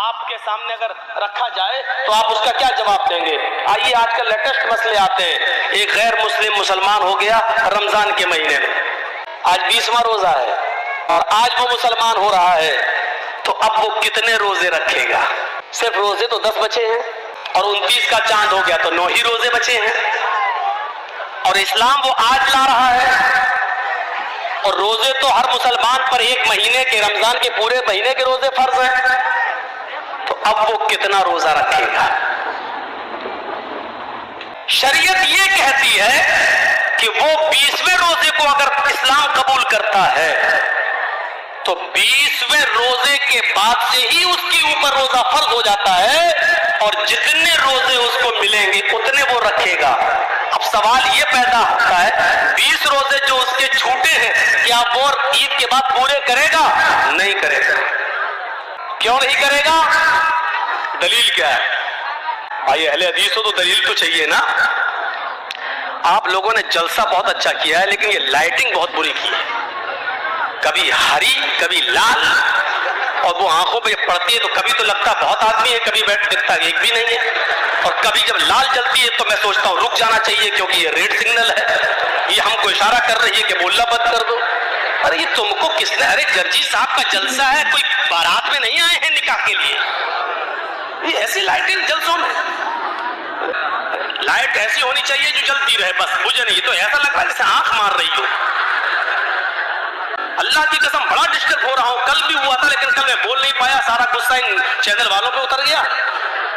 آپ کے سامنے اگر رکھا جائے تو آپ اس کا کیا جواب دیں گے؟ آئیے آج کل لیٹسٹ مسئلے آتے ہیں. ایک غیر مسلم مسلمان ہو گیا رمضان کے مہینے میں، آج 20واں روزہ ہے اور آج وہ مسلمان ہو رہا ہے، تو اب وہ کتنے روزے رکھے گا؟ صرف روزے تو 10 بچے ہیں اور 29 کا چاند ہو گیا تو 9 ہی روزے بچے ہیں، اور اسلام وہ آج لا رہا ہے. اور روزے تو ہر مسلمان پر ایک مہینے کے، رمضان کے پورے مہینے کے روزے فرض ہیں، تو اب وہ کتنا روزہ رکھے گا؟ شریعت یہ کہتی ہے کہ وہ 20ویں روزے کو اگر اسلام قبول کرتا ہے تو 20ویں روزے کے بعد سے ہی اس کے اوپر روزہ فرض ہو جاتا ہے، اور جتنے روزے اس کو ملیں گے اتنے وہ رکھے گا. اب سوال یہ پیدا ہوتا ہے 20 روزے جو اس کے چھوٹے ہیں کیا وہ عید کے بعد پورے کرے گا؟ نہیں کرے گا. کیوں نہیں کرے گا؟ دلیل کیا ہے؟ بھائی اہل حدیث ہو تو دلیل تو چاہیے نا. آپ لوگوں نے جلسہ بہت اچھا کیا ہے لیکن یہ لائٹنگ بہت بری کی ہے، کبھی ہری کبھی لال، اور وہ آنکھوں پہ پڑتی ہے تو کبھی تو لگتا بہت آدمی ہے، کبھی بیٹھ دکھتا ایک بھی نہیں ہے، اور کبھی جب لال جلتی ہے تو میں سوچتا ہوں رک جانا چاہیے کیونکہ یہ ریڈ سگنل ہے، یہ ہم کو اشارہ کر رہی ہے کہ بولنا بند کر دو. ارے یہ تم کو کس نے، ارے جرجی صاحب کا جلسہ ہے، کوئی بارات میں نہیں آئے ہیں نکاح کے لیے. یہ ایسی لائٹنگ جلسوں میں لائٹ ایسی ہونی چاہیے جو جلتی رہے، بس مجھے نہیں، تو ایسا لگ رہا ہے جیسے آنکھ مار رہی ہو. اللہ کی قسم بڑا ڈسٹرب ہو رہا ہوں. کل بھی ہوا تھا لیکن کل میں بول نہیں پایا، سارا غصہ ان چینل والوں پہ اتر گیا.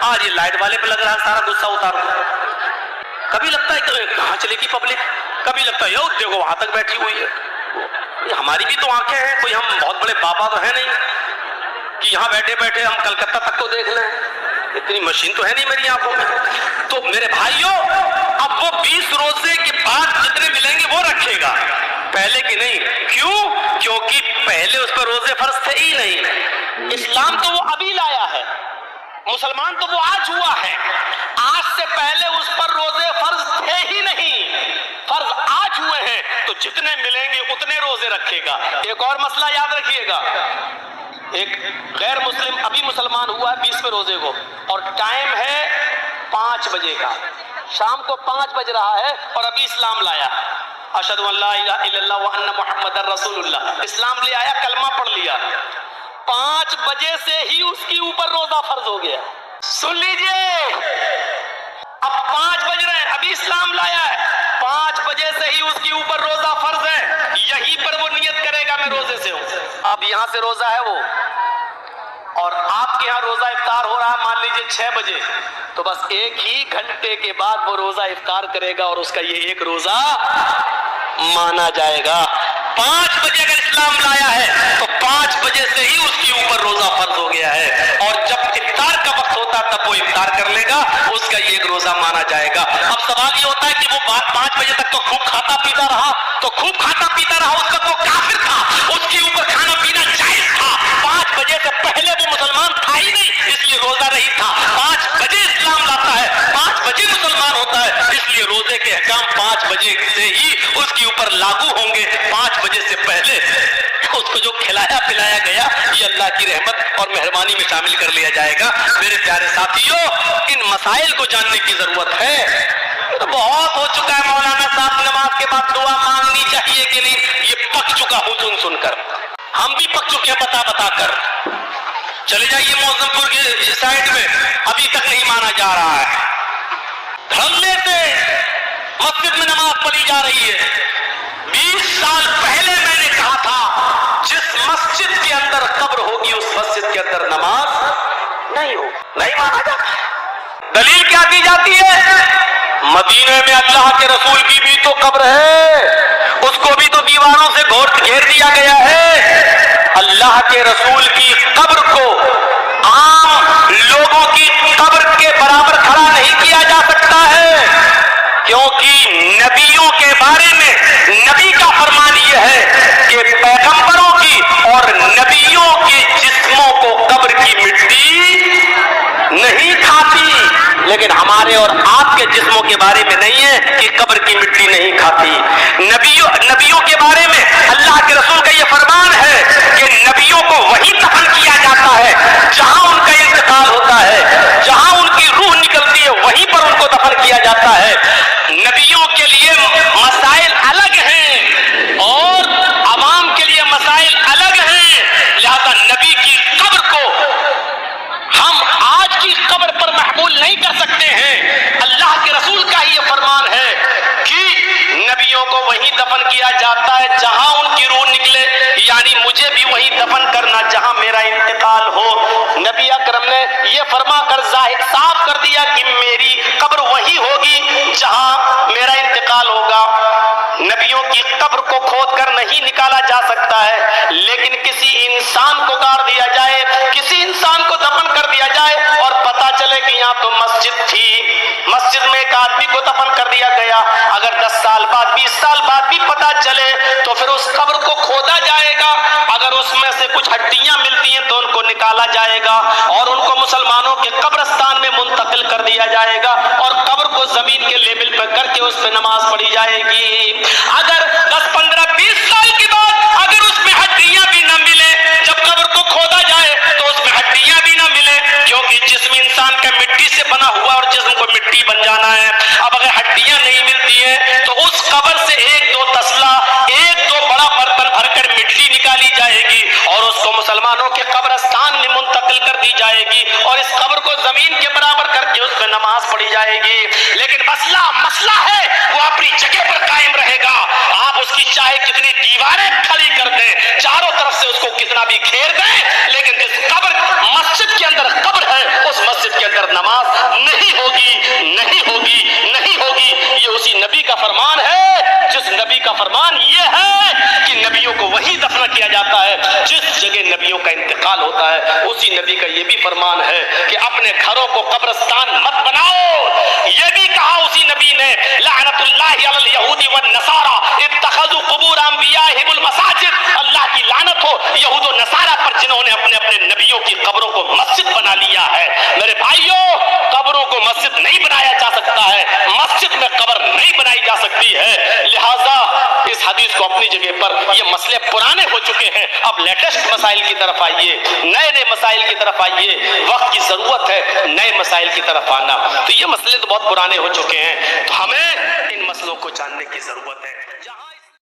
آج یہ لائٹ والے پہ لگ رہا ہے سارا غصہ اتارو. کبھی لگتا ہے کہ کہاں چلے گی پبلک، کبھی لگتا ہے یو دیکھو وہاں تک بیٹھی ہوئی ہے. ہماری بھی تو آنکھیں ہیں، کوئی ہم بہت بڑے بابا تو ہیں نہیں کہ یہاں بیٹھے بیٹھے ہم کلکتہ تک کو دیکھ لیں. اتنی مشین تو ہے نہیں میری آنکھوں میں. تو میرے بھائیوں اب وہ 20 روزے کے بعد جتنے ملیں گے وہ رکھے گا، پہلے کی نہیں. کیوں؟ کیونکہ پہلے اس پر روزے فرض تھے ہی نہیں. اسلام تو وہ ابھی لایا ہے، مسلمان تو وہ آج ہوا ہے. آج سے پہلے اس پر روزے فرض تھے ہی نہیں، فرض آج ہوئے ہیں، تو جتنے ملیں گے اتنے روزے رکھے گا. ایک اور مسئلہ یاد رکھیے گا، ایک غیر مسلم ابھی مسلمان ہوا ہے 20ویں روزے کو، اور ٹائم ہے 5 بجے کا، شام کو 5 بج رہا ہے اور ابھی اسلام لایا. اشہد ان لا الہ الا اللہ وان محمد رسول اللہ، اسلام لے آیا، کلمہ پڑھ لیا. 5 بجے سے ہی اس کے اوپر روزہ فرض ہو گیا. سن لیجئے، اب 5 بج رہے ہیں، ابھی اسلام لایا ہے، 5 بجے سے ہی اس کے اوپر روزہ فرض ہے. یہیں پر وہ نیت کرے گا میں روزے سے ہوں. اب یہاں سے روزہ ہے وہ، اور آپ کے ہاں روزہ افطار ہو رہا ہے مان لیجئے 6 بجے، تو بس 1 ہی گھنٹے کے بعد وہ روزہ افطار کرے گا اور اس کا یہ ایک روزہ مانا جائے گا. 5 بجے اگر اسلام لایا ہے تو 5 بجے سے ہی اس کے اوپر روزہ فرض ہو گیا ہے، اور جب افطار کا وقت ہوتا تب وہ افطار کر لے گا، اس کا یہ ایک روزہ مانا جائے گا. اب سوال یہ ہوتا ہے کہ وہ 5 بجے تک تو خوب کھاتا پیتا رہا، تو خوب کھاتا پیتا رہا، اس وقت وہ کافر تھا، اس کے اوپر کھانا پینا جائز تھا. 5 بجے سے پہلے وہ مسلمان تھا ہی نہیں، اس لیے روزہ نہیں تھا. 5 بجے اسلام لاتا ہے، 5 بجے مسلمان ہوتا ہے، اس لیے روزے کے احکام 5 بجے سے ہی اس کے اوپر لاگو ہوں گے. 5 بجے سے پہلے اس کو جو کھلایا پلایا گیا یہ اللہ کی رحمت اور مہربانی میں شامل کر لیا جائے گا. میرے پیارے ساتھیوں، ان مسائل کو جاننے کی ضرورت ہے. تو بہت ہو چکا ہے مولانا صاحب نماز کے بعد دعا مانگنی چاہیے کہ نہیں، یہ پک چکا ہوں سن کر، ہم بھی پک چکے ہیں بتا کر. چلے جائیے موزم پور کے سائڈ میں، ابھی تک نہیں مانا جا رہا ہے. دھرنے سے مسجد میں نماز پڑھی جا رہی ہے. 20 سال پہلے میں نے کہا تھا جس مسجد کے اندر قبر ہوگی اس مسجد کے اندر نماز نہیں ہو، نہیں مانا جاتا. دلیل کیا دی جاتی ہے؟ مدینے میں اللہ کے رسول کی بھی تو قبر ہے، اس کو بھی تو دیواروں سے گھیر دیا گیا ہے. اللہ کے رسول کی قبر کو عام لوگوں کی قبر کے برابر کھڑا نہیں کیا جا سکتا ہے، کیونکہ نبیوں کے بارے میں نبی کا فرمان یہ ہے کہ پیغمبروں کی اور نبیوں کے جسموں کو قبر کی مٹی نہیں کھاتی. لیکن ہمارے اور آپ کے جسموں کے بارے میں نہیں ہے کہ قبر کی مٹی نہیں کھاتی. نبیوں کے بارے میں اللہ کے رسول کا یہ فرمان ہے کہ نبیوں کو وہی دفن کیا جاتا ہے جہاں ان کا یہ فرمان ہے کہ نبیوں کو وہیں دفن کیا جاتا ہے جہاں ان کی روح نکلے، یعنی مجھے بھی وہیں دفن کرنا جہاں میرا انتقال ہو۔ نبی اکرم نے یہ فرما کر ظاہر صاف کر دیا کہ میری قبر وہی ہوگی جہاں میرا انتقال ہوگا۔ نبیوں کی قبر کو کھود کر نہیں نکالا جا سکتا ہے، لیکن کسی انسان کو گاڑ دیا جائے، کسی انسان کو دفن کر دیا جائے اور پتا چلے کہ یہاں تو مسجد تھی، مسجد میں ایک آدمی کو دفن کر دیا گیا، اگر 10 سال بعد 20 سال بعد بھی پتا چلے تو پھر اس قبر کو کھودا جائے گا، اگر اس میں سے کچھ ہڈیاں ملتی ہیں تو ان کو نکالا جائے گا اور ان کو مسلمانوں کے قبرستان میں منتقل کر دیا جائے گا اور قبر کو زمین کے لیول پہ کر کے اس پہ نماز پڑھی جائے گی۔ اگر 10 15 20 سال کے بعد اگر اس میں ہڈیاں بھی نہ ملے، جب قبر کو کھودا جائے تو اس میں ہڈیاں بھی نہ ملے، کیونکہ جسم انسان کا مٹی سے بنا ہوا اور جسم کو مٹی بن جانا ہے، اب اگر ہڈیاں نہیں ملتی ہیں تو اس قبر سے 1-2 تسلا، 1-2 بڑا برتن بھر کر مٹی نکالی جائے گی اور اس کو مسلمانوں کے قبرستان میں منتقل کر دی جائے گی اور اس قبر کو زمین کے برابر کر کے اس میں نماز پڑھی جائے گی۔ لیکن مسئلہ ہے وہ اپنی جگہ پر قائم رہے گا، آپ اس کی چاہے کتنی دیواریں کھڑی کر دیں، چاروں طرف سے اس کو کتنا بھی گھیر دیں، لیکن جس قبر مسجد کے اندر قبر ہے اس مسجد کے اندر نماز نہیں ہوگی، نہیں ہوگی، نہیں ہوگی۔ یہ اسی نبی کا فرمان ہے، جس نبی کا فرمان یہ ہے کہ نبیوں کو وہی دفن کیا جاتا ہے جس جگہ نبیوں کا انتقال ہوتا ہے۔ اسی نبی کا یہ بھی فرمان ہے کہ اپنے گھروں کو قبرستان مت بناؤ، یہ بھی کہا اسی نبی نے، لعنت اللہ علی الیہود والنصارى اتخذوا قبور انبیائہم المساجد، اللہ کی لعنت ہو یہود و نصارہ پر جنہوں نے اپنے اپنے نبیوں کی قبروں کو مسجد بنا لیا ہے۔ میرے بھائیوں، قبروں کو مسجد نہیں بنایا جا سکتا ہے، مسجد میں قبر نہیں بنائی جا سکتی ہے، لہذا اس حدیث کو اپنی جگہ پر، یہ مسئلے پرانے ہو چکے ہیں، اب لیٹسٹ مسائل کی طرف آئیے، نئے مسائل کی طرف آئیے، وقت کی ضرورت ہے نئے مسائل کی طرف آنا۔ تو یہ مسئلے تو بہت پرانے ہو چکے ہیں، تو ہمیں ان مسئلوں کو جاننے کی ضرورت ہے۔